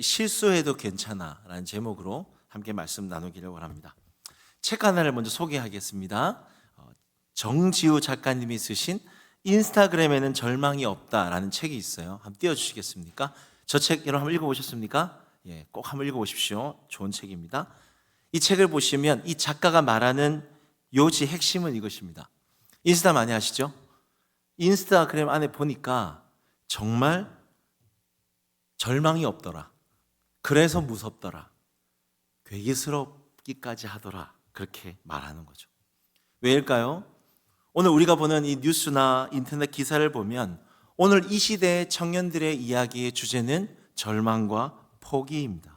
실수해도 괜찮아 라는 제목으로 함께 말씀 나누기를 원합니다. 책 하나를 먼저 소개하겠습니다. 정지우 작가님이 쓰신 인스타그램에는 절망이 없다라는 책이 있어요. 한번 띄워주시겠습니까? 저 책 여러분 한번 읽어보셨습니까? 예, 꼭 한번 읽어보십시오. 좋은 책입니다. 이 책을 보시면 이 작가가 말하는 요지 핵심은 이것입니다. 인스타 많이 하시죠? 인스타그램 안에 보니까 정말 절망이 없더라. 그래서 무섭더라. 괴기스럽기까지 하더라. 그렇게 말하는 거죠. 왜일까요? 오늘 우리가 보는 이 뉴스나 인터넷 기사를 보면 오늘 이 시대의 청년들의 이야기의 주제는 절망과 포기입니다.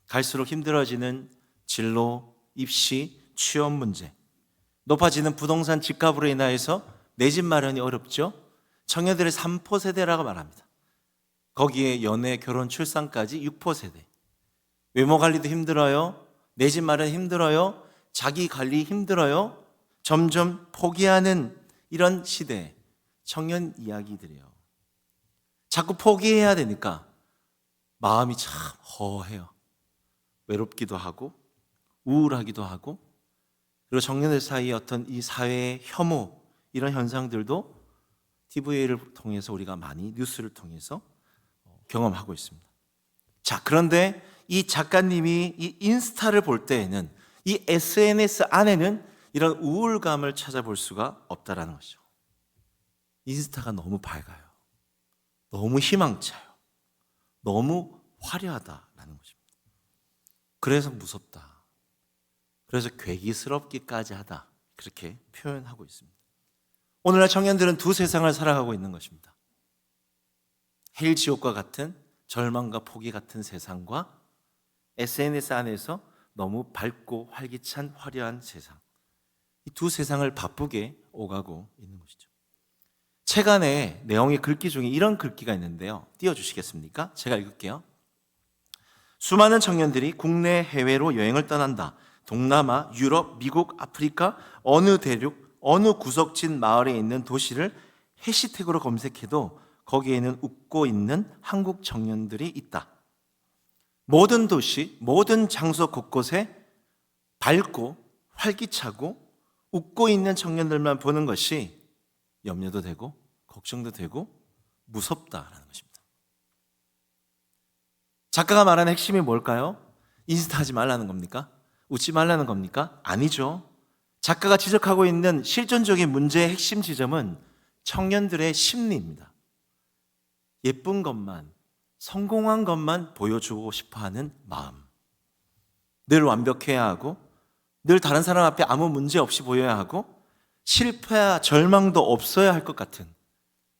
갈수록 힘들어지는 진로, 입시, 취업 문제, 높아지는 부동산 집값으로 인하여서 내 집 마련이 어렵죠. 청년들의 3포 세대라고 말합니다. 거기에 연애, 결혼, 출산까지 6포 세대. 외모 관리도 힘들어요. 내 집 마련 힘들어요. 자기 관리 힘들어요. 점점 포기하는 이런 시대 청년 이야기들이에요. 자꾸 포기해야 되니까 마음이 참 허해요. 외롭기도 하고 우울하기도 하고, 그리고 청년들 사이에 어떤 이 사회의 혐오 이런 현상들도 TV를 통해서 우리가 많이 뉴스를 통해서 경험하고 있습니다. 자, 그런데 이 작가님이 이 인스타를 볼 때에는 이 SNS 안에는 이런 우울감을 찾아볼 수가 없다라는 것이죠. 인스타가 너무 밝아요. 너무 희망차요. 너무 화려하다라는 것입니다. 그래서 무섭다. 그래서 괴기스럽기까지 하다. 그렇게 표현하고 있습니다. 오늘날 청년들은 두 세상을 살아가고 있는 것입니다. 헬 지옥과 같은 절망과 포기 같은 세상과 SNS 안에서 너무 밝고 활기찬 화려한 세상. 이 두 세상을 바쁘게 오가고 있는 것이죠. 책 안에 내용의 글귀 중에 이런 글귀가 있는데요. 띄워주시겠습니까? 제가 읽을게요. 수많은 청년들이 국내 해외로 여행을 떠난다. 동남아, 유럽, 미국, 아프리카 어느 대륙, 어느 구석진 마을에 있는 도시를 해시태그로 검색해도 거기에는 웃고 있는 한국 청년들이 있다. 모든 도시, 모든 장소 곳곳에 밝고 활기차고 웃고 있는 청년들만 보는 것이 염려도 되고 걱정도 되고 무섭다라는 것입니다. 작가가 말하는 핵심이 뭘까요? 인스타 하지 말라는 겁니까? 웃지 말라는 겁니까? 아니죠. 작가가 지적하고 있는 실존적인 문제의 핵심 지점은 청년들의 심리입니다. 예쁜 것만, 성공한 것만 보여주고 싶어하는 마음. 늘 완벽해야 하고 늘 다른 사람 앞에 아무 문제 없이 보여야 하고 실패와 절망도 없어야 할 것 같은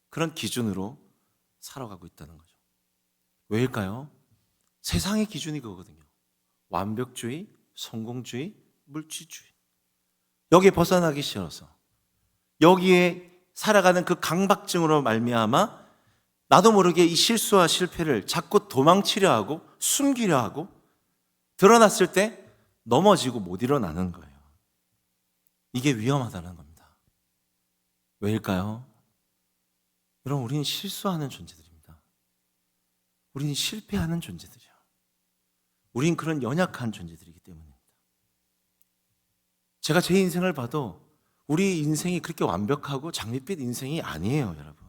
그런 기준으로 살아가고 있다는 거죠. 왜일까요? 세상의 기준이 그거거든요. 완벽주의, 성공주의, 물질주의. 여기에 벗어나기 싫어서 여기에 살아가는 그 강박증으로 말미암아 나도 모르게 이 실수와 실패를 자꾸 도망치려 하고 숨기려 하고 드러났을 때 넘어지고 못 일어나는 거예요. 이게 위험하다는 겁니다. 왜일까요? 여러분, 우리는 실수하는 존재들입니다. 우리는 실패하는 존재들이에요. 우린 그런 연약한 존재들이기 때문입니다. 제가 제 인생을 봐도 우리 인생이 그렇게 완벽하고 장밋빛 인생이 아니에요, 여러분.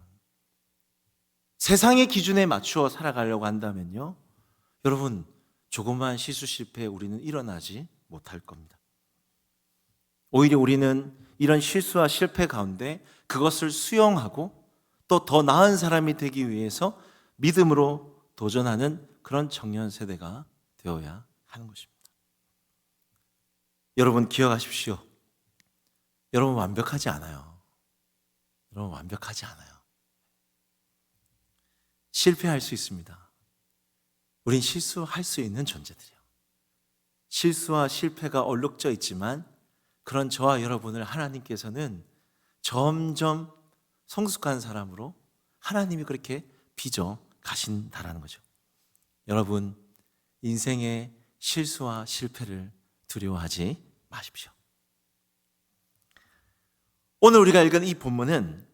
세상의 기준에 맞추어 살아가려고 한다면요, 여러분, 조그마한 실수 실패에 우리는 일어나지 못할 겁니다. 오히려 우리는 이런 실수와 실패 가운데 그것을 수용하고 또 더 나은 사람이 되기 위해서 믿음으로 도전하는 그런 청년 세대가 되어야 하는 것입니다. 여러분 기억하십시오. 여러분 완벽하지 않아요. 여러분 완벽하지 않아요. 실패할 수 있습니다. 우린 실수할 수 있는 존재들이에요. 실수와 실패가 얼룩져 있지만 그런 저와 여러분을 하나님께서는 점점 성숙한 사람으로 하나님이 그렇게 빚어 가신다라는 거죠. 여러분, 인생의 실수와 실패를 두려워하지 마십시오. 오늘 우리가 읽은 이 본문은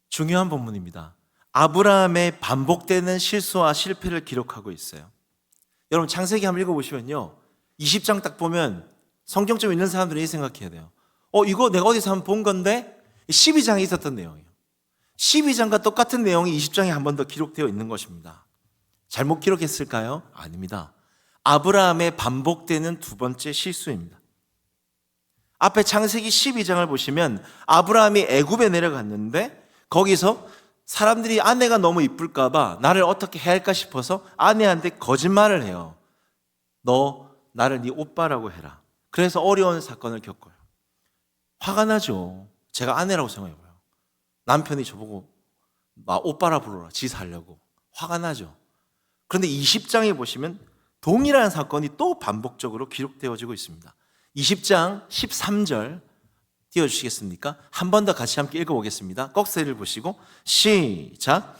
중요한 본문입니다. 아브라함의 반복되는 실수와 실패를 기록하고 있어요. 여러분 창세기 한번 읽어보시면요, 20장 딱 보면 성경 좀 읽는 사람들이 생각해야 돼요. 이거 내가 어디서 한번 본 건데 12장에 있었던 내용이에요. 12장과 똑같은 내용이 20장에 한 번 더 기록되어 있는 것입니다. 잘못 기록했을까요? 아닙니다. 아브라함의 반복되는 두 번째 실수입니다. 앞에 창세기 12장을 보시면 아브라함이 애굽에 내려갔는데 거기서 사람들이 아내가 너무 이쁠까 봐 나를 어떻게 해야 할까 싶어서 아내한테 거짓말을 해요. 너 나를 네 오빠라고 해라. 그래서 어려운 사건을 겪어요. 화가 나죠. 제가 아내라고 생각해봐요. 남편이 저보고 오빠라 불러라. 지 살려고. 화가 나죠. 그런데 20장에 보시면 동일한 사건이 또 반복적으로 기록되어지고 있습니다. 20장 13절 띄워주시겠습니까? 한 번 더 같이 함께 읽어보겠습니다. 꺽쇠를 보시고 시작.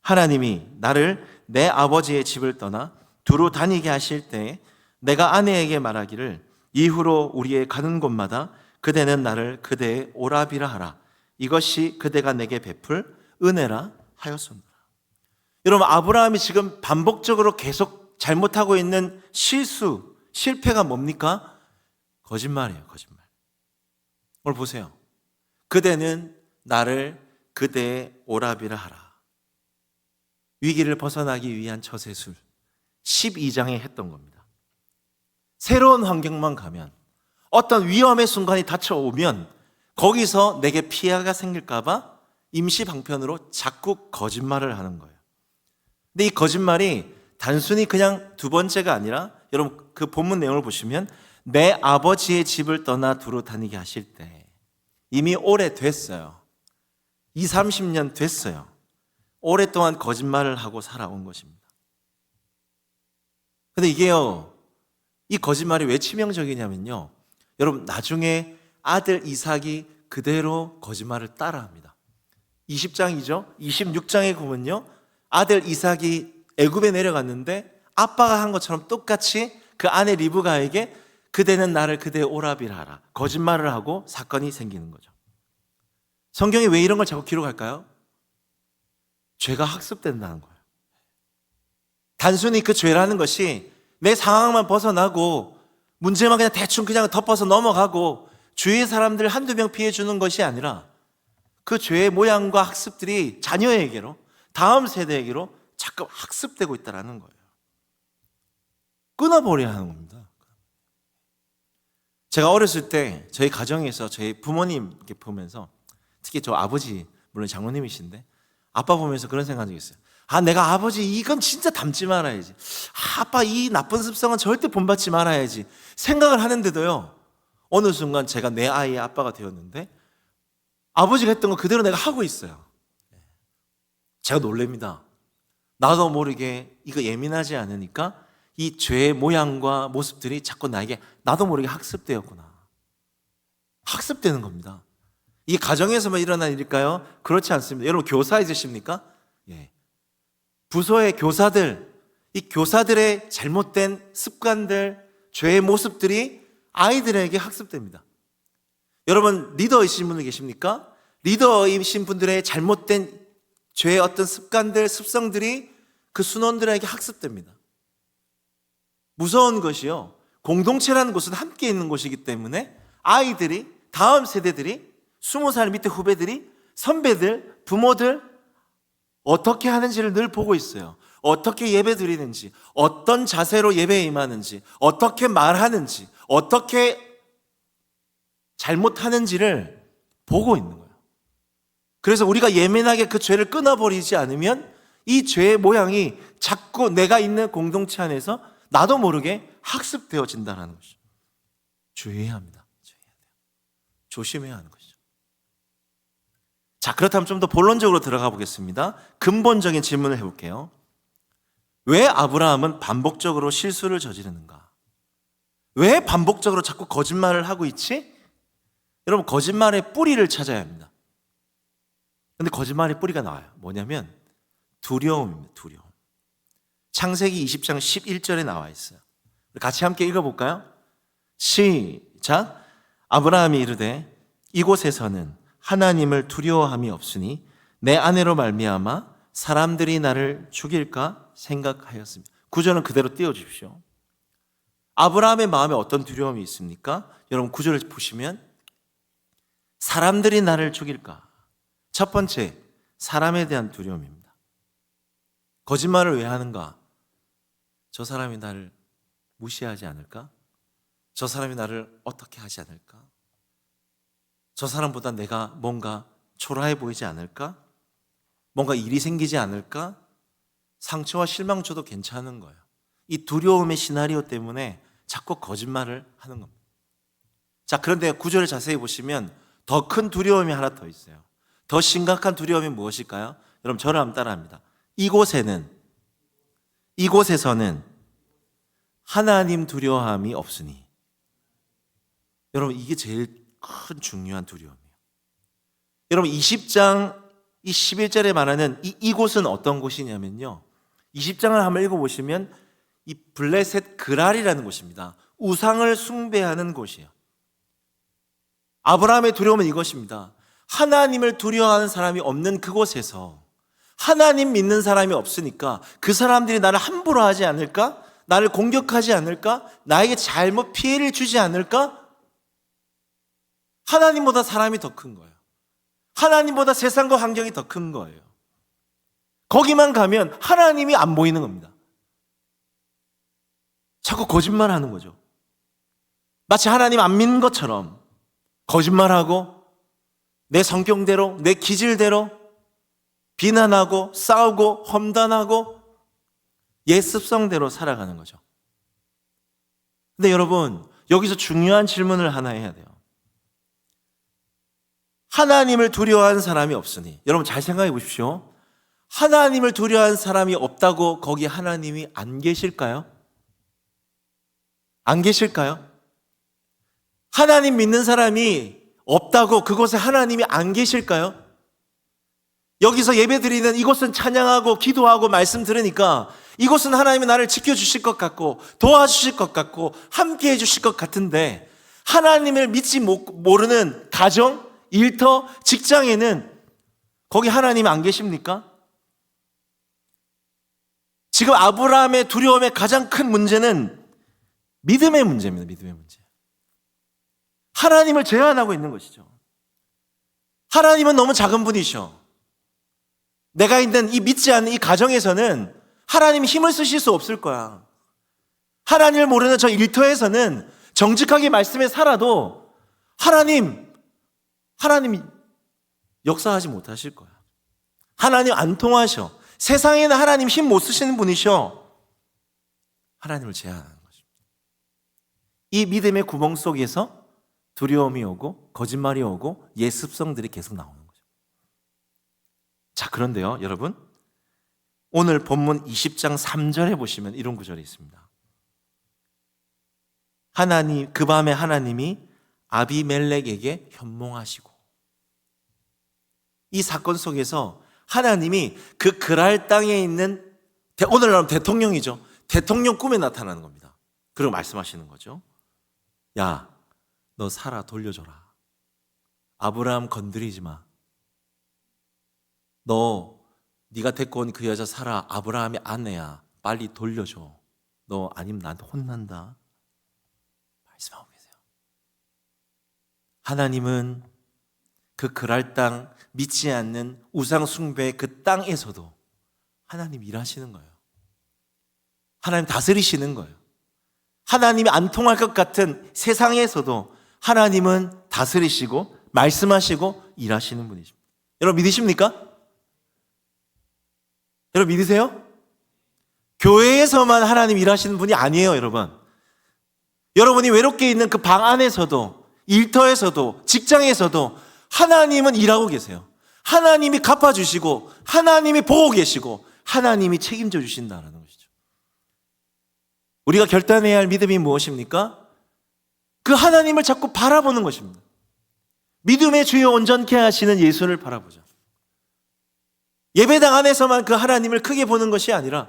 하나님이 나를 내 아버지의 집을 떠나 두루 다니게 하실 때 내가 아내에게 말하기를 이후로 우리의 가는 곳마다 그대는 나를 그대의 오라비라 하라. 이것이 그대가 내게 베풀 은혜라 하였습니다. 여러분, 아브라함이 지금 반복적으로 계속 잘못하고 있는 실패가 뭡니까? 거짓말이에요, 거짓말. 오늘 보세요. 그대는 나를 그대의 오라비라 하라. 위기를 벗어나기 위한 처세술 12장에 했던 겁니다. 새로운 환경만 가면, 어떤 위험의 순간이 닥쳐오면 거기서 내게 피해가 생길까 봐 임시 방편으로 자꾸 거짓말을 하는 거예요. 근데 이 거짓말이 단순히 그냥 두 번째가 아니라, 여러분 그 본문 내용을 보시면 내 아버지의 집을 떠나 두루 다니게 하실 때, 이미 오래됐어요. 20-30년 됐어요. 오랫동안 거짓말을 하고 살아온 것입니다. 근데 이게요, 이 거짓말이 왜 치명적이냐면요, 여러분 나중에 아들 이삭이 그대로 거짓말을 따라합니다. 20장이죠. 26장에 보면요, 아들 이삭이 애굽에 내려갔는데 아빠가 한 것처럼 똑같이 그 아내 리브가에게 그대는 나를 그대의 오라비라 하라, 거짓말을 하고 사건이 생기는 거죠. 성경이 왜 이런 걸 자꾸 기록할까요? 죄가 학습된다는 거예요. 단순히 그 죄라는 것이 내 상황만 벗어나고 문제만 그냥 대충 그냥 덮어서 넘어가고 주위의 사람들 한두 명 피해 주는 것이 아니라 그 죄의 모양과 학습들이 자녀에게로, 다음 세대에게로 자꾸 학습되고 있다는 거예요. 끊어버려야 하는 겁니다. 제가 어렸을 때 저희 가정에서 저희 부모님 이렇게 보면서, 특히 저 아버지, 물론 장로님이신데 아빠 보면서 그런 생각이 있어요. 내가 아버지 이건 진짜 닮지 말아야지. 아빠 이 나쁜 습성은 절대 본받지 말아야지 생각을 하는데도요, 어느 순간 제가 내 아이의 아빠가 되었는데 아버지가 했던 거 그대로 내가 하고 있어요. 제가 놀랍니다. 나도 모르게 이거 예민하지 않으니까 이 죄의 모양과 모습들이 자꾸 나에게 나도 모르게 학습되었구나. 학습되는 겁니다. 이게 가정에서만 일어난 일일까요? 그렇지 않습니다. 여러분 교사 있으십니까? 예. 부서의 교사들, 이 교사들의 잘못된 습관들, 죄의 모습들이 아이들에게 학습됩니다. 여러분 리더이신 분들 계십니까? 리더이신 분들의 잘못된 죄의 어떤 습관들, 습성들이 그 순원들에게 학습됩니다. 무서운 것이요, 공동체라는 곳은 함께 있는 곳이기 때문에 아이들이, 다음 세대들이, 20살 밑에 후배들이, 선배들, 부모들 어떻게 하는지를 늘 보고 있어요. 어떻게 예배 드리는지, 어떤 자세로 예배에 임하는지, 어떻게 말하는지, 어떻게 잘못하는지를 보고 있는 거예요. 그래서 우리가 예민하게 그 죄를 끊어버리지 않으면 이 죄의 모양이 자꾸 내가 있는 공동체 안에서 나도 모르게 학습되어진다는 것이죠. 주의해야 합니다. 주의해야 돼요. 조심해야 하는 것이죠. 자, 그렇다면 좀 더 본론적으로 들어가 보겠습니다. 근본적인 질문을 해볼게요. 왜 아브라함은 반복적으로 실수를 저지르는가? 왜 반복적으로 자꾸 거짓말을 하고 있지? 여러분, 거짓말의 뿌리를 찾아야 합니다. 근데 거짓말의 뿌리가 나와요. 뭐냐면 두려움입니다. 두려움. 창세기 20장 11절에 나와 있어요. 같이 함께 읽어볼까요? 시작. 아브라함이 이르되 이곳에서는 하나님을 두려워함이 없으니 내 아내로 말미암아 사람들이 나를 죽일까 생각하였습니다. 구절은 그대로 띄워주십시오. 아브라함의 마음에 어떤 두려움이 있습니까? 여러분 구절을 보시면 사람들이 나를 죽일까? 첫 번째, 사람에 대한 두려움입니다. 거짓말을 왜 하는가? 저 사람이 나를 무시하지 않을까? 저 사람이 나를 어떻게 하지 않을까? 저 사람보다 내가 뭔가 초라해 보이지 않을까? 뭔가 일이 생기지 않을까? 상처와 실망 줘도 괜찮은 거예요. 이 두려움의 시나리오 때문에 자꾸 거짓말을 하는 겁니다. 자, 그런데 구절을 자세히 보시면 더 큰 두려움이 하나 더 있어요. 더 심각한 두려움이 무엇일까요? 여러분 저를 한번 따라합니다. 이곳에서는 하나님 두려움이 없으니. 여러분 이게 제일 큰 중요한 두려움이에요. 여러분 20장 이 11절에 말하는 이곳은 어떤 곳이냐면요, 20장을 한번 읽어보시면 이 블레셋 그랄이라는 곳입니다. 우상을 숭배하는 곳이에요. 아브라함의 두려움은 이것입니다. 하나님을 두려워하는 사람이 없는 그곳에서 하나님 믿는 사람이 없으니까 그 사람들이 나를 함부로 하지 않을까? 나를 공격하지 않을까? 나에게 잘못 피해를 주지 않을까? 하나님보다 사람이 더 큰 거예요. 하나님보다 세상과 환경이 더 큰 거예요. 거기만 가면 하나님이 안 보이는 겁니다. 자꾸 거짓말하는 거죠. 마치 하나님 안 믿는 것처럼 거짓말하고 내 성격대로, 내 기질대로 비난하고 싸우고 험담하고 예습성대로 살아가는 거죠. 근데 여러분 여기서 중요한 질문을 하나 해야 돼요. 하나님을 두려워하는 사람이 없으니, 여러분 잘 생각해 보십시오. 하나님을 두려워하는 사람이 없다고 거기 하나님이 안 계실까요? 안 계실까요? 하나님 믿는 사람이 없다고 그곳에 하나님이 안 계실까요? 여기서 예배 드리는 이곳은 찬양하고 기도하고 말씀 들으니까 이곳은 하나님이 나를 지켜주실 것 같고 도와주실 것 같고 함께 해주실 것 같은데, 하나님을 믿지 모르는 가정, 일터, 직장에는 거기 하나님이 안 계십니까? 지금 아브라함의 두려움의 가장 큰 문제는 믿음의 문제입니다. 믿음의 문제. 하나님을 제한하고 있는 것이죠. 하나님은 너무 작은 분이셔. 내가 있는 이 믿지 않는 이 가정에서는 하나님이 힘을 쓰실 수 없을 거야. 하나님을 모르는 저 일터에서는 정직하게 말씀에 살아도 하나님이 역사하지 못하실 거야. 하나님 안 통하셔. 세상에는 하나님 힘 못 쓰시는 분이셔. 하나님을 제한하는 것입니다. 이 믿음의 구멍 속에서 두려움이 오고 거짓말이 오고 예습성들이 계속 나오는 거죠. 자, 그런데요 여러분, 오늘 본문 20장 3절에 보시면 이런 구절이 있습니다. 그 밤에 하나님이 아비멜렉에게 현몽하시고. 이 사건 속에서 하나님이 그 그랄 땅에 있는 오늘날 대통령이죠. 대통령 꿈에 나타나는 겁니다. 그리고 말씀하시는 거죠. 야, 너 사라 돌려줘라. 아브라함 건드리지 마. 네가 데리고 온 그 여자 사라 아브라함의 아내야. 빨리 돌려줘. 너 아니면 나한테 혼난다. 말씀하고 계세요. 하나님은 그 그랄 땅, 믿지 않는 우상 숭배의 그 땅에서도 하나님 일하시는 거예요. 하나님 다스리시는 거예요. 하나님이 안 통할 것 같은 세상에서도 하나님은 다스리시고 말씀하시고 일하시는 분이십니다. 여러분 믿으십니까? 여러분 믿으세요? 교회에서만 하나님 일하시는 분이 아니에요, 여러분. 여러분이 외롭게 있는 그 방 안에서도, 일터에서도, 직장에서도 하나님은 일하고 계세요. 하나님이 갚아주시고 하나님이 보고 계시고 하나님이 책임져 주신다는 것이죠. 우리가 결단해야 할 믿음이 무엇입니까? 그 하나님을 자꾸 바라보는 것입니다. 믿음의 주여 온전케 하시는 예수를 바라보자. 예배당 안에서만 그 하나님을 크게 보는 것이 아니라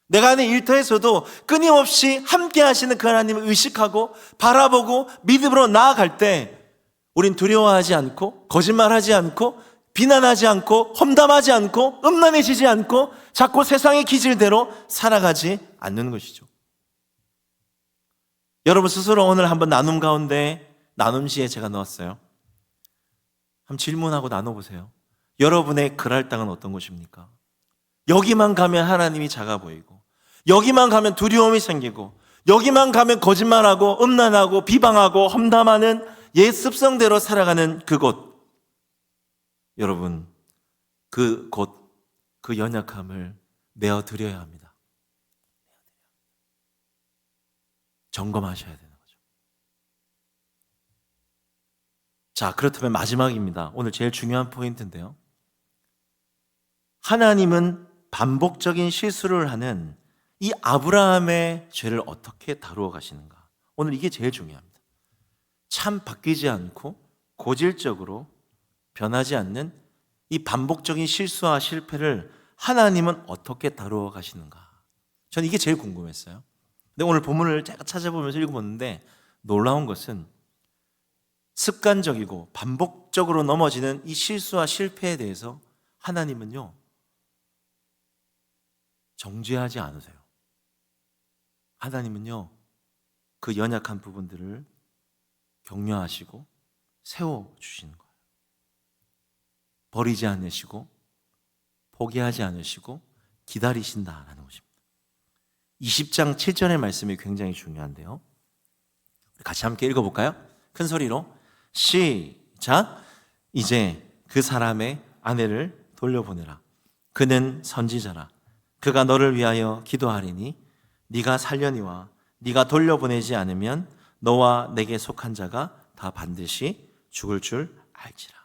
내가 하는 일터에서도 끊임없이 함께 하시는 그 하나님을 의식하고 바라보고 믿음으로 나아갈 때 우린 두려워하지 않고 거짓말하지 않고 비난하지 않고 험담하지 않고 음란해지지 않고 자꾸 세상의 기질대로 살아가지 않는 것이죠. 여러분 스스로 오늘 한번 나눔 가운데 나눔시에 제가 넣었어요. 한번 질문하고 나눠보세요. 여러분의 그랄당은 어떤 것입니까? 여기만 가면 하나님이 작아 보이고, 여기만 가면 두려움이 생기고, 여기만 가면 거짓말하고 음란하고 비방하고 험담하는 옛 습성대로 살아가는 그곳, 여러분 그곳, 그 연약함을 내어드려야 합니다. 점검하셔야 되는 거죠. 자, 그렇다면 마지막입니다. 오늘 제일 중요한 포인트인데요. 하나님은 반복적인 실수를 하는 이 아브라함의 죄를 어떻게 다루어 가시는가? 오늘 이게 제일 중요합니다. 참 바뀌지 않고 고질적으로 변하지 않는 이 반복적인 실수와 실패를 하나님은 어떻게 다루어 가시는가? 저는 이게 제일 궁금했어요. 근데 오늘 본문을 제가 찾아보면서 읽어봤는데 놀라운 것은 습관적이고 반복적으로 넘어지는 이 실수와 실패에 대해서 하나님은요, 정죄하지 않으세요. 하나님은요, 그 연약한 부분들을 격려하시고 세워주시는 거예요. 버리지 않으시고 포기하지 않으시고 기다리신다라는 것입니다. 20장 7절의 말씀이 굉장히 중요한데요. 같이 함께 읽어볼까요? 큰 소리로 시작. 이제 그 사람의 아내를 돌려보내라. 그는 선지자라. 그가 너를 위하여 기도하리니 네가 살려니와 네가 돌려보내지 않으면 너와 내게 속한 자가 다 반드시 죽을 줄 알지라.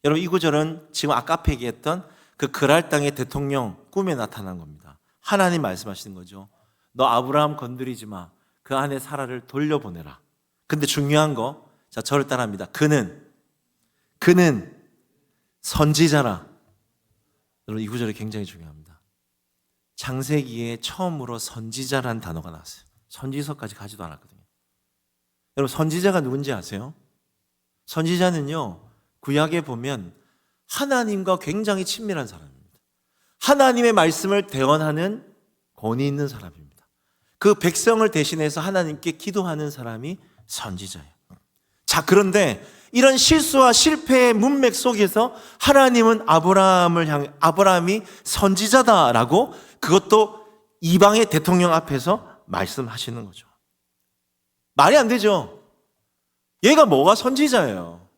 여러분 이 구절은 지금 아까 앞에 얘기했던 그 그랄 땅의 대통령 꿈에 나타난 겁니다. 하나님 말씀하시는 거죠. 너 아브라함 건드리지 마. 그 아내 사라를 돌려보내라. 근데 중요한 거, 자 저를 따라합니다. 그는 선지자라. 여러분 이 구절이 굉장히 중요합니다. 창세기에 처음으로 선지자라는 단어가 나왔어요. 선지서까지 가지도 않았거든요. 여러분 선지자가 누군지 아세요? 선지자는요, 구약에 보면 하나님과 굉장히 친밀한 사람입니다. 하나님의 말씀을 대언하는 권위 있는 사람입니다. 그 백성을 대신해서 하나님께 기도하는 사람이 선지자예요. 자, 그런데 이런 실수와 실패의 문맥 속에서 하나님은 아브라함이 선지자다라고, 그것도 이방의 대통령 앞에서 말씀하시는 거죠. 말이 안 되죠. 얘가 뭐가 선지자예요?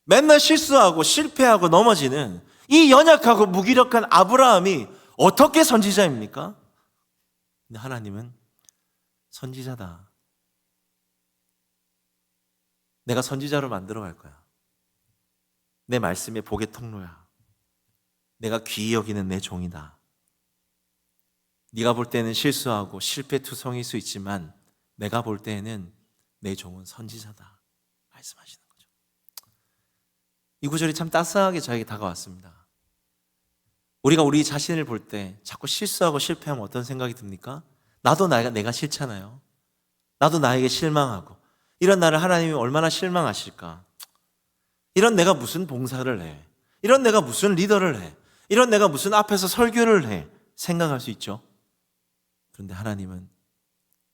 맨날 실수하고 실패하고 넘어지는 이 연약하고 무기력한 아브라함이 어떻게 선지자입니까? 근데 하나님은 선지자다. 내가 선지자로 만들어 갈 거야. 내 말씀의 복의 통로야. 내가 귀히 여기는 내 종이다. 네가 볼 때는 실수하고 실패투성일 수 있지만 내가 볼 때에는 내 종은 선지자다 말씀하시는 거죠. 이 구절이 참 따스하게 저에게 다가왔습니다. 우리가 우리 자신을 볼 때 자꾸 실수하고 실패하면 어떤 생각이 듭니까? 나도 내가 싫잖아요. 나도 나에게 실망하고, 이런 나를 하나님이 얼마나 실망하실까? 이런 내가 무슨 봉사를 해? 이런 내가 무슨 리더를 해? 이런 내가 무슨 앞에서 설교를 해? 생각할 수 있죠. 그런데 하나님은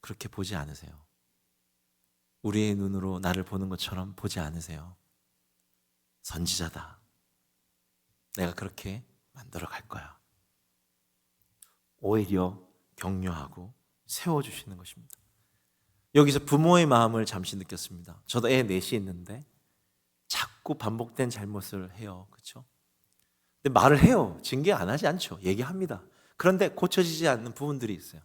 그렇게 보지 않으세요. 우리의 눈으로 나를 보는 것처럼 보지 않으세요. 선지자다. 내가 그렇게 만들어 갈 거야. 오히려 격려하고 세워주시는 것입니다. 여기서 부모의 마음을 잠시 느꼈습니다. 저도 애 넷이 있는데 자꾸 반복된 잘못을 해요. 그렇죠? 근데 말을 해요. 징계 안 하지 않죠. 얘기합니다. 그런데 고쳐지지 않는 부분들이 있어요.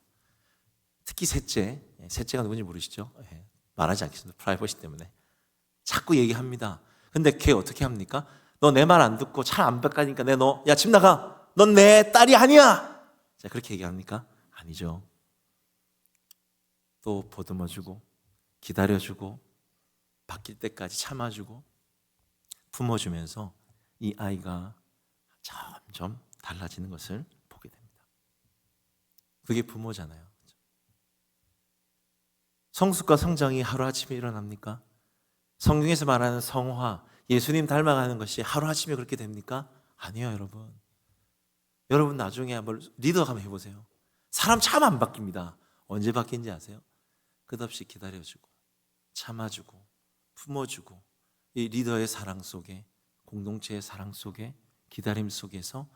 특히 셋째가 누군지 모르시죠? 말하지 않겠습니다. 프라이버시 때문에. 자꾸 얘기합니다. 근데 걔 어떻게 합니까? 너 내 말 안 듣고 차 안 뺏가니까 야 집 나가. 넌 내 딸이 아니야. 자, 그렇게 얘기합니까? 아니죠. 또 보듬어주고 기다려주고 바뀔 때까지 참아주고 품어주면서 이 아이가 점점 달라지는 것을 보게 됩니다. 그게 부모잖아요. 성숙과 성장이 하루아침에 일어납니까? 성경에서 말하는 성화, 예수님 닮아가는 것이 하루아침에 그렇게 됩니까? 아니에요, 여러분. 여러분 나중에 한번 리더 한번 해보세요. 사람 참 안 바뀝니다. 언제 바뀐지 아세요? 끝없이 기다려주고 참아주고 품어주고 이 리더의 사랑 속에, 공동체의 사랑 속에, 기다림 속에서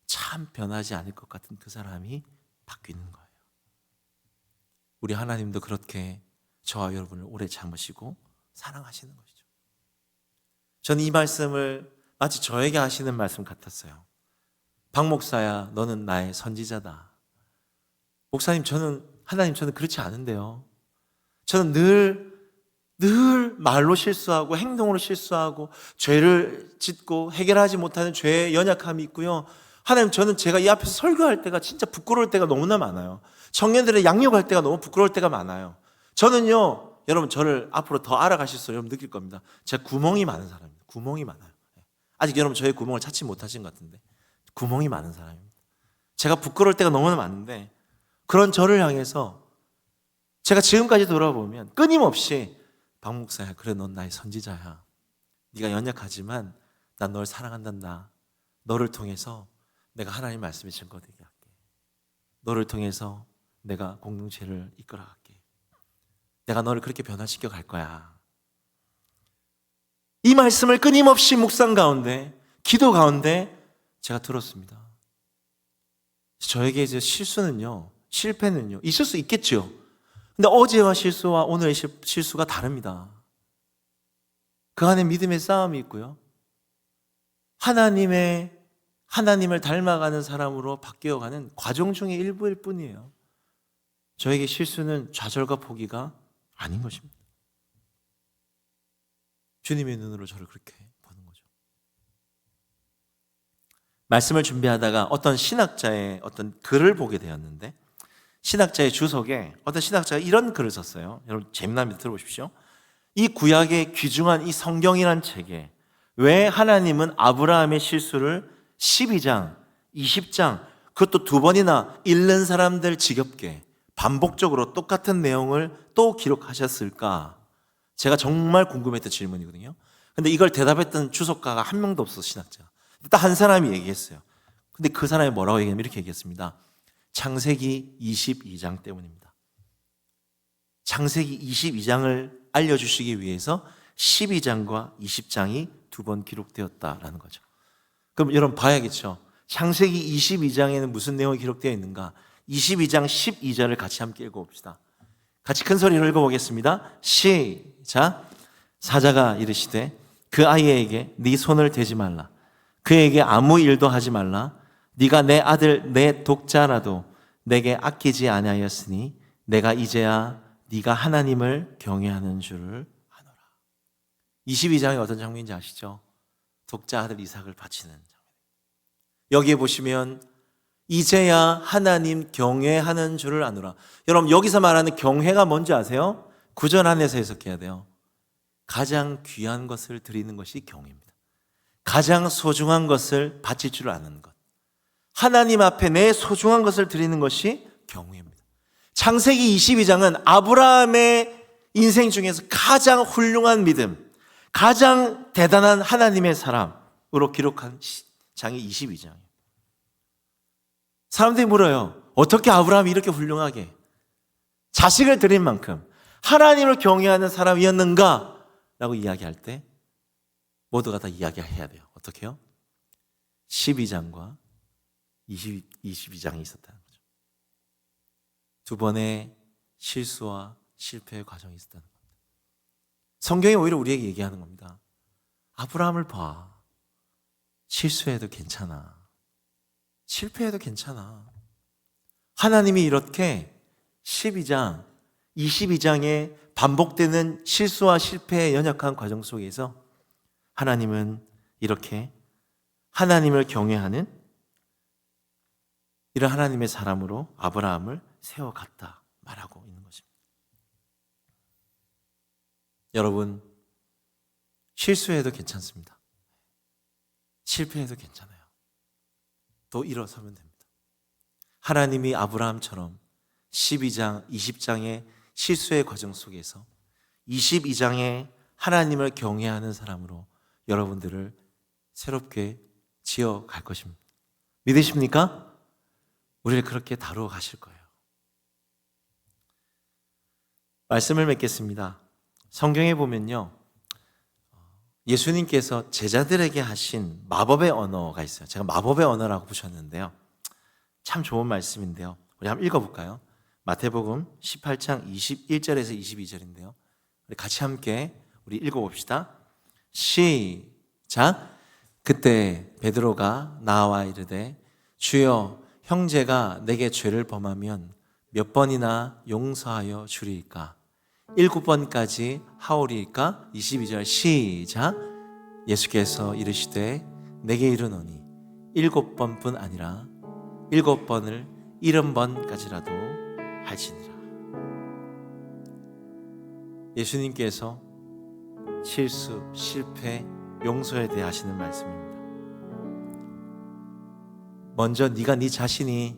참 변하지 않을 것 같은 그 사람이 바뀌는 거예요. 우리 하나님도 그렇게 저와 여러분을 오래 참으시고 사랑하시는 것이죠. 저는 이 말씀을 마치 저에게 하시는 말씀 같았어요. 박 목사야, 너는 나의 선지자다. 목사님, 하나님, 저는 그렇지 않은데요. 저는 늘 말로 실수하고 행동으로 실수하고 죄를 짓고 해결하지 못하는 죄의 연약함이 있고요. 하나님, 저는 제가 이 앞에서 설교할 때가 진짜 부끄러울 때가 너무나 많아요. 청년들의 양육할 때가 너무 부끄러울 때가 많아요. 저는요, 여러분 저를 앞으로 더 알아가실수록 여러분 느낄 겁니다. 제가 구멍이 많은 사람입니다. 구멍이 많아요. 아직 여러분 저의 구멍을 찾지 못하신 것 같은데 구멍이 많은 사람입니다. 제가 부끄러울 때가 너무나 많은데 그런 저를 향해서 제가 지금까지 돌아보면 끊임없이 박 목사야, 그래 넌 나의 선지자야. 네가 연약하지만 난 널 사랑한단다. 너를 통해서 내가 하나님 말씀에 증거되게 할게. 너를 통해서 내가 공동체를 이끌어갈게. 내가 너를 그렇게 변화시켜 갈 거야. 이 말씀을 끊임없이 묵상 가운데, 기도 가운데 제가 들었습니다. 저에게 이제 실패는요 있을 수 있겠죠. 근데 어제와 실수와 오늘의 실수가 다릅니다. 그 안에 믿음의 싸움이 있고요. 하나님을 닮아가는 사람으로 바뀌어가는 과정 중의 일부일 뿐이에요. 저에게 실수는 좌절과 포기가 아닌 것입니다. 주님의 눈으로 저를 그렇게 보는 거죠. 말씀을 준비하다가 어떤 신학자의 어떤 글을 보게 되었는데, 신학자의 주석에 어떤 신학자가 이런 글을 썼어요. 여러분 재미납니다. 들어보십시오. 이 구약의 귀중한 이 성경이란 책에 왜 하나님은 아브라함의 실수를 12장, 20장, 그것도 2번이나 읽는 사람들 지겹게 반복적으로 똑같은 내용을 또 기록하셨을까? 제가 정말 궁금했던 질문이거든요. 근데 이걸 대답했던 주석가가 한 명도 없어서, 신학자가. 딱 한 사람이 얘기했어요. 근데 그 사람이 뭐라고 얘기했냐면 이렇게 얘기했습니다. 창세기 22장 때문입니다. 창세기 22장을 알려주시기 위해서 12장과 20장이 2번 기록되었다라는 거죠. 그럼 여러분 봐야겠죠. 창세기 22장에는 무슨 내용이 기록되어 있는가? 22장 12절을 같이 함께 읽어봅시다. 같이 큰 소리로 읽어보겠습니다. 시작. 사자가 이르시되 그 아이에게 네 손을 대지 말라. 그에게 아무 일도 하지 말라. 네가 내 아들 내 독자라도 내게 아끼지 아니하였으니 내가 이제야 네가 하나님을 경외하는 줄을 아노라. 22장이 어떤 장면인지 아시죠? 독자 아들 이삭을 바치는 장면. 여기에 보시면 이제야 하나님 경외하는 줄을 아노라. 여러분 여기서 말하는 경외가 뭔지 아세요? 구절 안에서 해석해야 돼요. 가장 귀한 것을 드리는 것이 경외입니다. 가장 소중한 것을 바칠 줄 아는 것. 하나님 앞에 내 소중한 것을 드리는 것이 경외입니다. 창세기 22장은 아브라함의 인생 중에서 가장 훌륭한 믿음, 가장 대단한 하나님의 사람으로 기록한 장이 22장이에요. 사람들이 물어요. 어떻게 아브라함이 이렇게 훌륭하게 자식을 드린 만큼 하나님을 경외하는 사람이었는가? 라고 이야기할 때 모두가 다 이야기해야 돼요. 어떻게 해요? 12장과 22장이 있었다는 거죠. 2번의 실수와 실패의 과정이 있었다는 겁니다. 성경이 오히려 우리에게 얘기하는 겁니다. 아브라함을 봐. 실수해도 괜찮아. 실패해도 괜찮아. 하나님이 이렇게 12장, 22장에 반복되는 실수와 실패의 연약한 과정 속에서 하나님은 이렇게 하나님을 경외하는 이런 하나님의 사람으로 아브라함을 세워갔다 말하고 있는 것입니다. 여러분, 실수해도 괜찮습니다. 실패해도 괜찮아요. 또 일어서면 됩니다. 하나님이 아브라함처럼 12장, 20장의 실수의 과정 속에서 22장에 하나님을 경외하는 사람으로 여러분들을 새롭게 지어갈 것입니다. 믿으십니까? 우리를 그렇게 다루어 가실 거예요. 말씀을 맺겠습니다. 성경에 보면요, 예수님께서 제자들에게 하신 마법의 언어가 있어요. 제가 마법의 언어라고 부르셨는데요, 참 좋은 말씀인데요, 우리 한번 읽어볼까요? 마태복음 18장 21절에서 22절인데요, 우리 같이 함께 우리 읽어봅시다. 시작. 그때 베드로가 나와 이르되 주여, 형제가 내게 죄를 범하면 몇 번이나 용서하여 주리이까? 7번까지 하오리이까? 22절 시작. 예수께서 이르시되 내게 이르노니 7번뿐 아니라 7번을 70번까지라도 할지니라. 예수님께서 실수, 실패, 용서에 대해 하시는 말씀입니다. 먼저 네가 네 자신이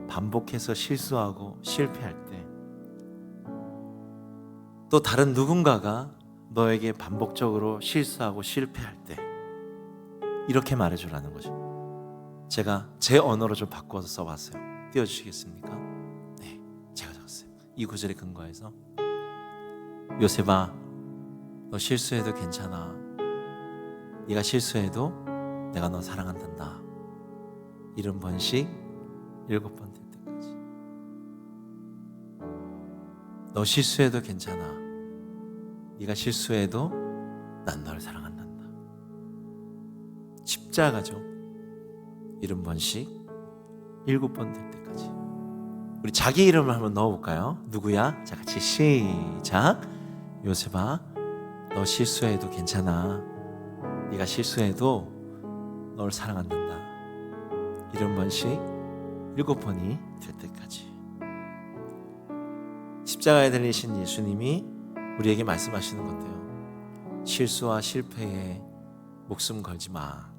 반복해서 실수하고 실패할 때, 또 다른 누군가가 너에게 반복적으로 실수하고 실패할 때 이렇게 말해주라는 거죠. 제가 제 언어로 좀 바꿔서 써봤어요. 띄워주시겠습니까? 네, 제가 적었어요. 이 구절에 근거해서 요셉아, 너 실수해도 괜찮아. 네가 실수해도 내가 너 사랑한단다. 70번씩 7번 될 때까지. 너 실수해도 괜찮아. 네가 실수해도 난 너를 사랑한단다. 십자가죠. 70번씩 7번 될 때까지. 우리 자기 이름을 한번 넣어볼까요? 누구야? 자, 같이 시작. 요셉아, 너 실수해도 괜찮아. 네가 실수해도 너를 사랑한단다. 70번씩 7번이 될 때까지. 십자가에 달리신 예수님이 우리에게 말씀하시는 것도요, 실수와 실패에 목숨 걸지 마.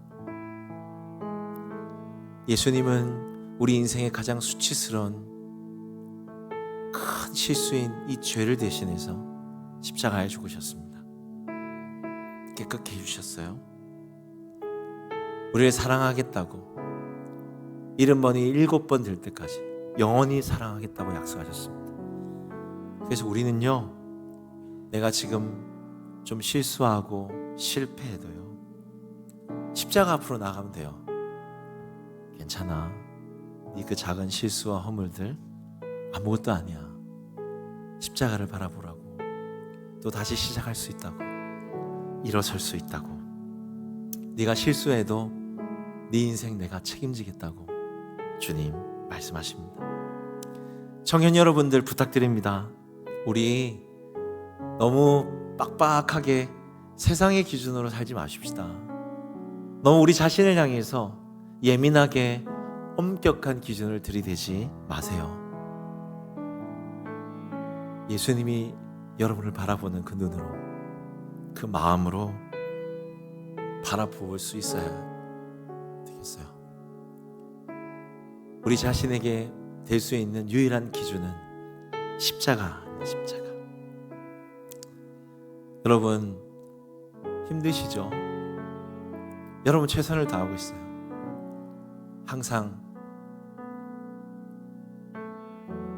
예수님은 우리 인생의 가장 수치스러운 큰 실수인 이 죄를 대신해서 십자가에 죽으셨습니다. 깨끗게 해주셨어요. 우리를 사랑하겠다고 70번이 7번 될 때까지 영원히 사랑하겠다고 약속하셨습니다. 그래서 우리는요, 내가 지금 좀 실수하고 실패해도요, 십자가 앞으로 나가면 돼요. 괜찮아. 네 그 작은 실수와 허물들 아무것도 아니야. 십자가를 바라보라고. 또 다시 시작할 수 있다고. 일어설 수 있다고. 네가 실수해도 네 인생 내가 책임지겠다고 주님 말씀하십니다. 청년 여러분들 부탁드립니다. 우리 너무 빡빡하게 세상의 기준으로 살지 마십시다. 너무 우리 자신을 향해서 예민하게 엄격한 기준을 들이대지 마세요. 예수님이 여러분을 바라보는 그 눈으로, 그 마음으로 바라볼 수 있어야 되겠어요. 우리 자신에게 될 수 있는 유일한 기준은 십자가입니다. 십자가. 여러분 힘드시죠? 여러분 최선을 다하고 있어요. 항상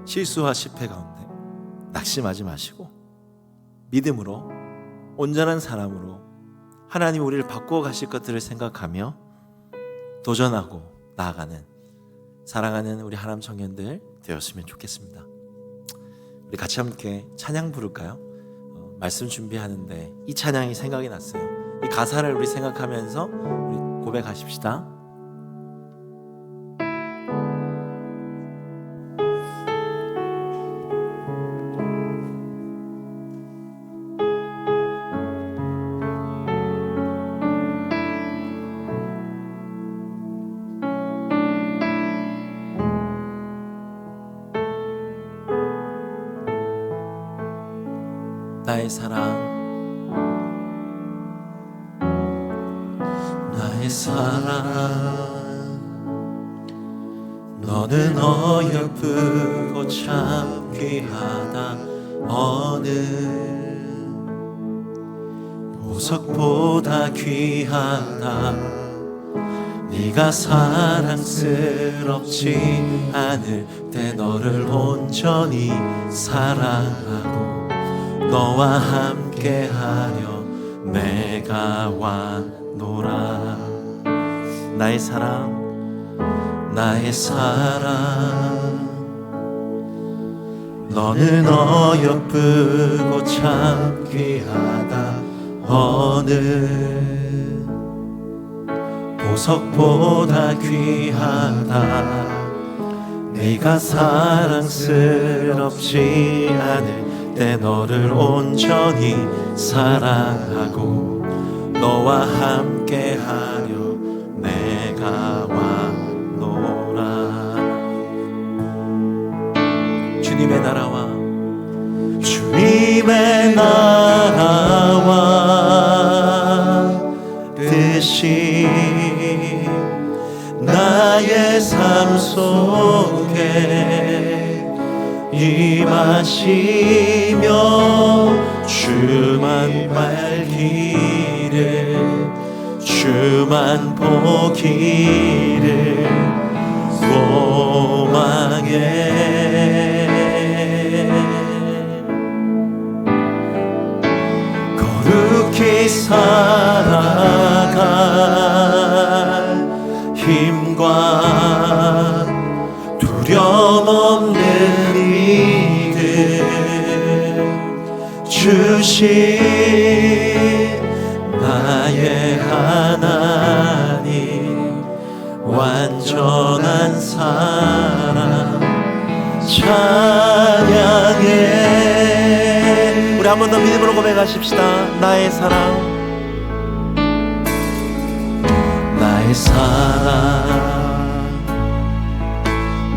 실수와 실패 가운데 낙심하지 마시고 믿음으로, 온전한 사람으로 하나님 우리를 바꾸어 가실 것들을 생각하며 도전하고 나아가는, 사랑하는 우리 하남 청년들 되었으면 좋겠습니다. 우리 같이 함께 찬양 부를까요? 말씀 준비하는데 이 찬양이 생각이 났어요. 이 가사를 우리 생각하면서 우리 고백하십시다. 나의 사랑, 나의 사랑, 너는 어여쁘고 참 귀하다. 어느 보석보다 귀하다. 네가 사랑스럽지 않을 때 너를 온전히 사랑하고 너와 함께하려 내가 왔노라. 나의 사랑, 나의 사랑, 너는 어여쁘고 참 귀하다. 어느 보석보다 귀하다. 네가 사랑스럽지 않을 때 너를 온전히 사랑하고 너와 함께하려 내가 왔노라. 주님의 나라와 주님의 나라와 뜻이 나의 삶 속에 임하시며 주만 밝기를 주만 보기를 소망해. 거룩히 살아갈 힘과 두려움 없는 믿음 주신 나의 하나님, 완전한 사랑 찬양해. 우리 한 번 더 믿음으로 고백하십시다. 나의 사랑, 나의 사랑,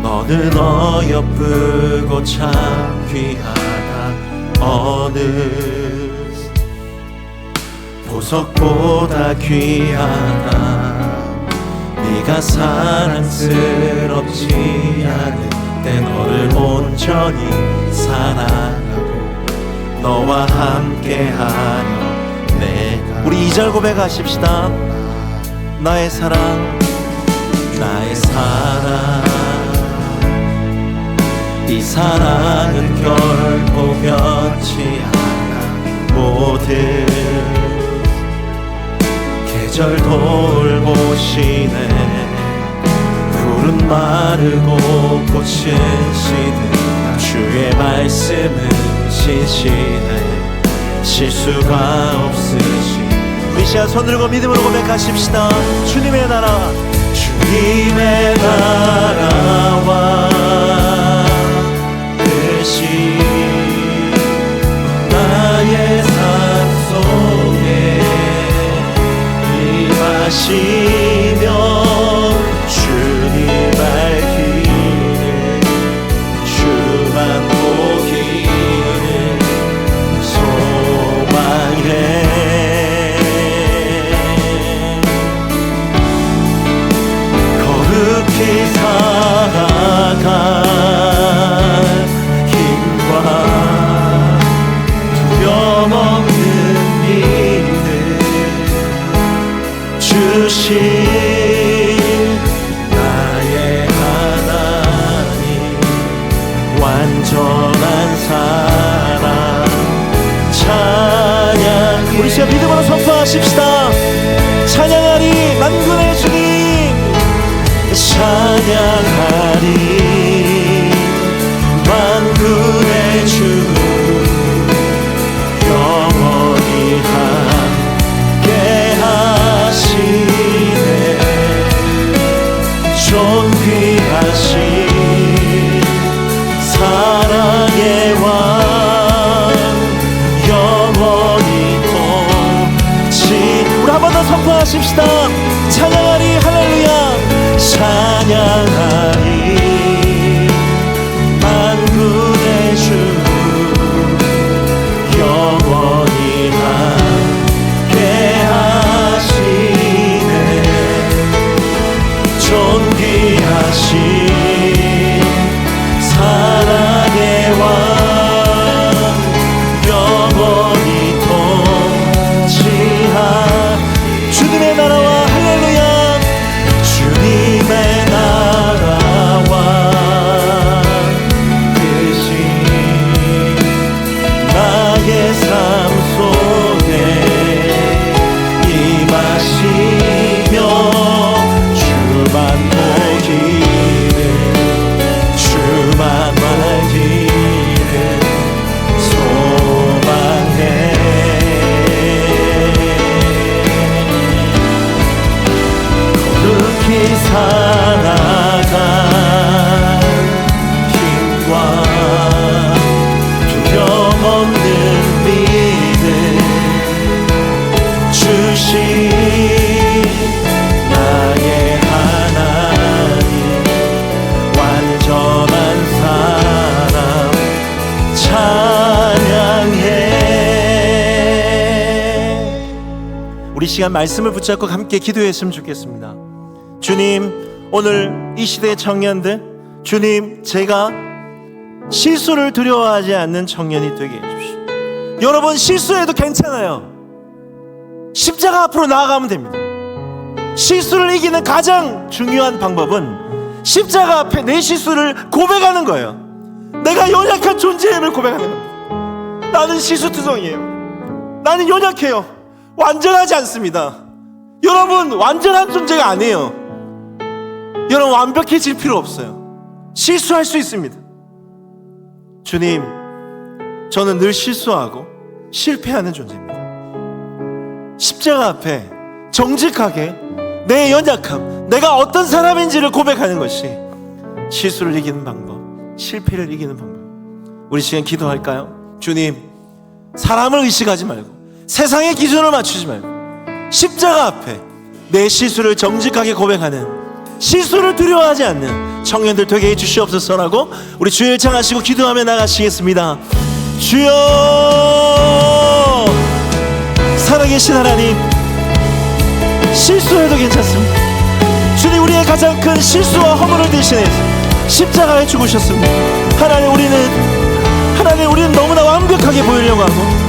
너는 어여쁘고 참 귀하다. 어느 보석보다 귀하다. 네가 사랑스럽지 않을 때 너를 온전히 사랑하고 너와 함께하며 내가. 우리 2절 고백하십시다. 나의 사랑, 나의 사랑, 이 사랑은 결코 변치 않아. 모든 계절 돌보시네. 푸른 마르고 꽃은 시든 주의 말씀은 신실해. 실수가 없으신. 우리 시간 손 들고 믿음으로 고백하십시다. 주님의 나라, 주님의 나라와 뜻이 나의 삶 속에 임하시며 주님 밝기를 주만 보기를 소망해. 거룩히 살아갈 힘과 두려움 없는 믿음 주신 나의 하나님, 완전한 사랑 찬양. 우리 시간 믿음으로 선포하십시다. 찬양하리 만군의 주님, 찬양하리 만군의 주, 영원히 함께 하시네. 존귀하신 사랑의 왕, 영원히 통치 우리 시간 말씀을 붙잡고 함께 기도했으면 좋겠습니다. 주님, 오늘 이 시대의 청년들, 주님, 제가 실수를 두려워하지 않는 청년이 되게 해주십시오. 여러분, 실수해도 괜찮아요. 십자가 앞으로 나아가면 됩니다. 실수를 이기는 가장 중요한 방법은 십자가 앞에 내 실수를 고백하는 거예요. 내가 연약한 존재임을 고백하는 겁니다. 나는 실수투성이에요. 나는 연약해요. 완전하지 않습니다. 여러분, 완전한 존재가 아니에요. 여러분, 완벽해질 필요 없어요. 실수할 수 있습니다. 주님, 저는 늘 실수하고 실패하는 존재입니다. 십자가 앞에 정직하게 내 연약함, 내가 어떤 사람인지를 고백하는 것이 실수를 이기는 방법, 실패를 이기는 방법. 우리 시간 기도할까요? 주님, 사람을 의식하지 말고 세상의 기준을 맞추지 말고 십자가 앞에 내 실수를 정직하게 고백하는, 실수를 두려워하지 않는 청년들 되게 해주시옵소서라고 우리 주의 일창하시고 기도하며 나가시겠습니다. 주여, 살아계신 하나님, 실수해도 괜찮습니다. 주님, 우리의 가장 큰 실수와 허물을 대신해서 십자가에 죽으셨습니다. 하나님, 우리는 너무나 완벽하게 보이려고 하고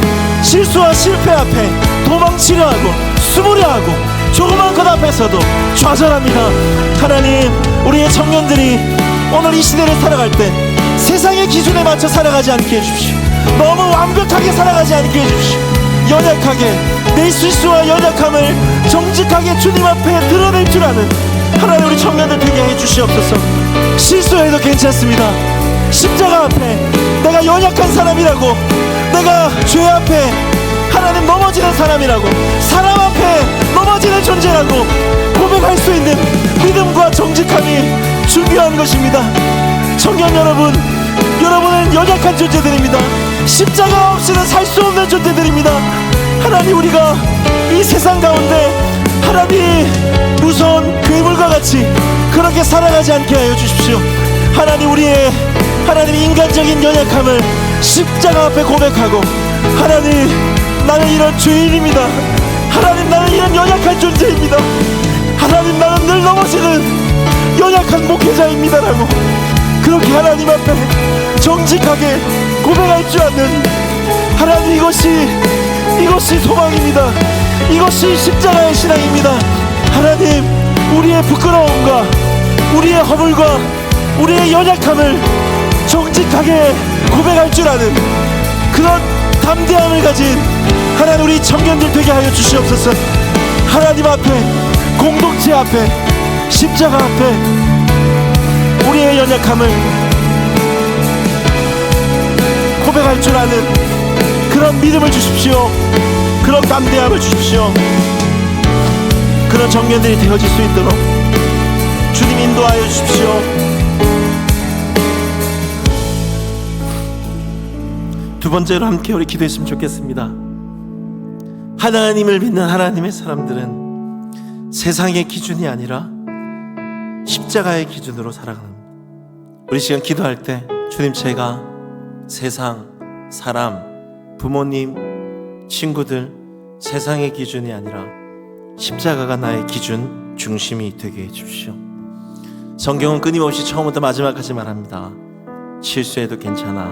실수와 실패 앞에 도망치려 하고 숨으려 하고 조그만 것 앞에서도 좌절합니다. 하나님, 우리의 청년들이 오늘 이 시대를 살아갈 때 세상의 기준에 맞춰 살아가지 않게 해주십시오. 너무 완벽하게 살아가지 않게 해주십시오. 연약하게 내 실수와 연약함을 정직하게 주님 앞에 드러낼 줄 아는 하나님, 우리 청년들 되게 해주시옵소서. 실수해도 괜찮습니다. 십자가 앞에 내가 연약한 사람이라고, 내가 죄 앞에 하나님 넘어지는 사람이라고, 사람 앞에 넘어지는 존재라고 고백할 수 있는 믿음과 정직함이 중요한 것입니다. 청년 여러분, 여러분은 연약한 존재들입니다. 십자가 없이는 살 수 없는 존재들입니다. 하나님, 우리가 이 세상 가운데 하나님 무서운 괴물과 같이 그렇게 살아가지 않게 하여 주십시오. 하나님, 우리의 하나님 인간적인 연약함을 십자가 앞에 고백하고, 하나님, 나는 이런 죄인입니다. 하나님, 나는 이런 연약한 존재입니다. 하나님, 나는 늘 넘어지는 연약한 목회자입니다라고 그렇게 하나님 앞에 정직하게 고백할 줄 아는 하나님, 이것이 소망입니다. 이것이 십자가의 신앙입니다. 하나님, 우리의 부끄러움과 우리의 허물과 우리의 연약함을 정직하게 고백할 줄 아는 그런 담대함을 가진 하나님, 우리 청년들 되게 하여 주시옵소서. 하나님 앞에, 공동체 앞에, 십자가 앞에 우리의 연약함을 고백할 줄 아는 그런 믿음을 주십시오. 그런 담대함을 주십시오. 그런 청년들이 되어질 수 있도록 주님 인도하여 주십시오. 두 번째로 함께 우리 기도했으면 좋겠습니다. 하나님을 믿는 하나님의 사람들은 세상의 기준이 아니라 십자가의 기준으로 살아가는, 우리 시간 기도할 때 주님, 제가 세상, 사람, 부모님, 친구들, 세상의 기준이 아니라 십자가가 나의 기준, 중심이 되게 해주십시오. 성경은 끊임없이 처음부터 마지막까지 말합니다. 실수해도 괜찮아.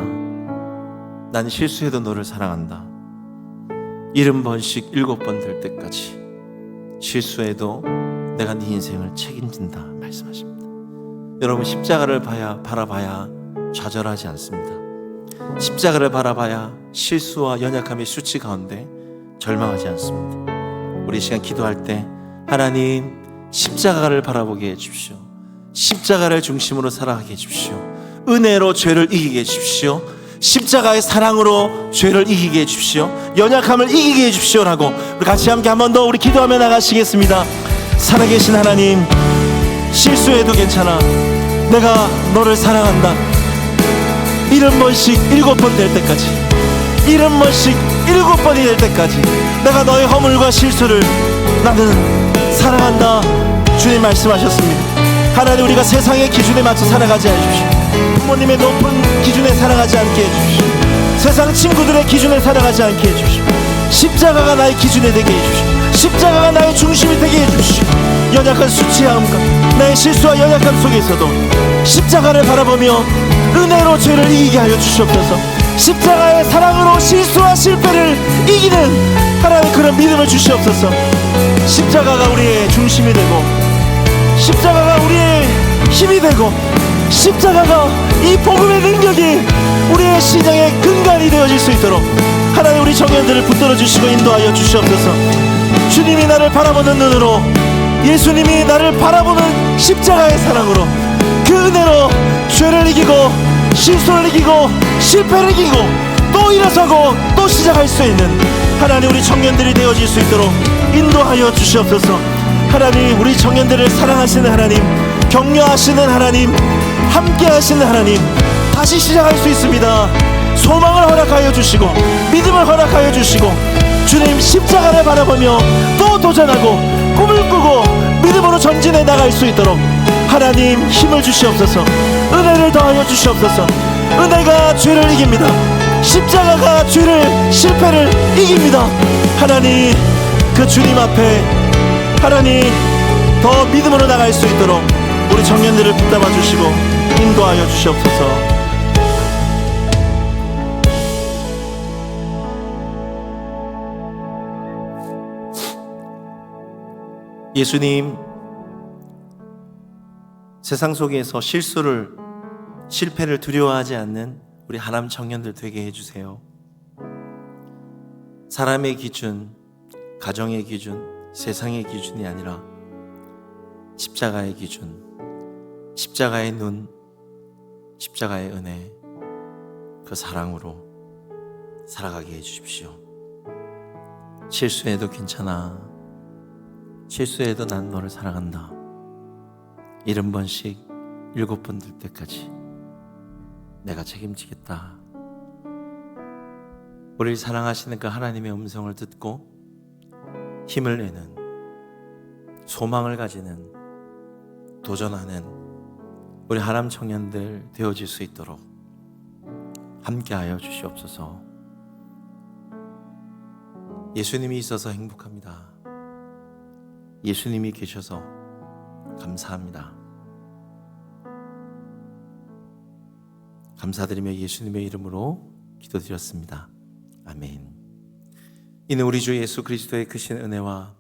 난 실수해도 너를 사랑한다. 70번씩 7번 될 때까지 실수해도 내가 네 인생을 책임진다 말씀하십니다. 여러분, 십자가를 바라봐야 좌절하지 않습니다. 십자가를 바라봐야 실수와 연약함의 수치 가운데 절망하지 않습니다. 우리 이 시간 기도할 때 하나님, 십자가를 바라보게 해주십시오. 십자가를 중심으로 살아가게 해주십시오. 은혜로 죄를 이기게 해주십시오. 십자가의 사랑으로 죄를 이기게 해주십시오. 연약함을 이기게 해주십시오라고 우리 같이 함께 한 번 더 우리 기도하며 나가시겠습니다. 살아계신 하나님, 실수해도 괜찮아. 내가 너를 사랑한다. 70번씩 7번 될 때까지, 70번씩 7번이 될 때까지 내가 너의 허물과 실수를 나는 사랑한다. 주님 말씀하셨습니다. 하나님, 우리가 세상의 기준에 맞춰 살아가지 않으십시오. 부모님의 높은 기준에 살아가지 않게 해주십시오. 세상 친구들의 기준에 살아가지 않게 해주십시오. 십자가가 나의 기준이 되게 해주십시오. 십자가가 나의 중심이 되게 해주시고, 연약한 수치함과 나의 실수와 연약함 속에서도 십자가를 바라보며 은혜로 죄를 이기게 하여 주시옵소서. 십자가의 사랑으로 실수와 실패를 이기는 하나님의 그런 믿음을 주시옵소서. 십자가가 우리의 중심이 되고, 십자가가 우리의 힘이 되고, 십자가가 이 복음의 능력이 우리의 신앙의 근간이 되어질 수 있도록 하나님 우리 청년들을 붙들어 주시고 인도하여 주시옵소서. 주님이 나를 바라보는 눈으로, 예수님이 나를 바라보는 십자가의 사랑으로, 그 은혜로 죄를 이기고 실수를 이기고 실패를 이기고 또 일어서고 또 시작할 수 있는 하나님 우리 청년들이 되어질 수 있도록 인도하여 주시옵소서. 하나님 우리 청년들을 사랑하시는 하나님, 격려하시는 하나님, 함께 하시는 하나님, 다시 시작할 수 있습니다. 소망을 허락하여 주시고 믿음을 허락하여 주시고, 주님 십자가를 바라보며 또 도전하고 꿈을 꾸고 믿음으로 전진해 나갈 수 있도록 하나님 힘을 주시옵소서. 은혜를 더하여 주시옵소서. 은혜가 죄를 이깁니다. 십자가가 죄를, 실패를 이깁니다. 하나님 그 주님 앞에 하나님 더 믿음으로 나갈 수 있도록 우리 청년들을 붙잡아 주시고 인도하여 주시옵소서. 예수님, 세상 속에서 실패를 두려워하지 않는 우리 하남 청년들 되게 해주세요. 사람의 기준, 가정의 기준, 세상의 기준이 아니라 십자가의 기준, 십자가의 눈, 십자가의 은혜, 그 사랑으로 살아가게 해주십시오. 실수해도 괜찮아. 실수해도 난 너를 사랑한다. 70번씩 7번 들 때까지 내가 책임지겠다. 우리를 사랑하시는 그 하나님의 음성을 듣고 힘을 내는, 소망을 가지는, 도전하는 우리 하남 청년들 되어질 수 있도록 함께하여 주시옵소서. 예수님이 있어서 행복합니다. 예수님이 계셔서 감사합니다. 감사드리며 예수님의 이름으로 기도드렸습니다. 아멘. 이는 우리 주 예수 그리스도의 크신 은혜와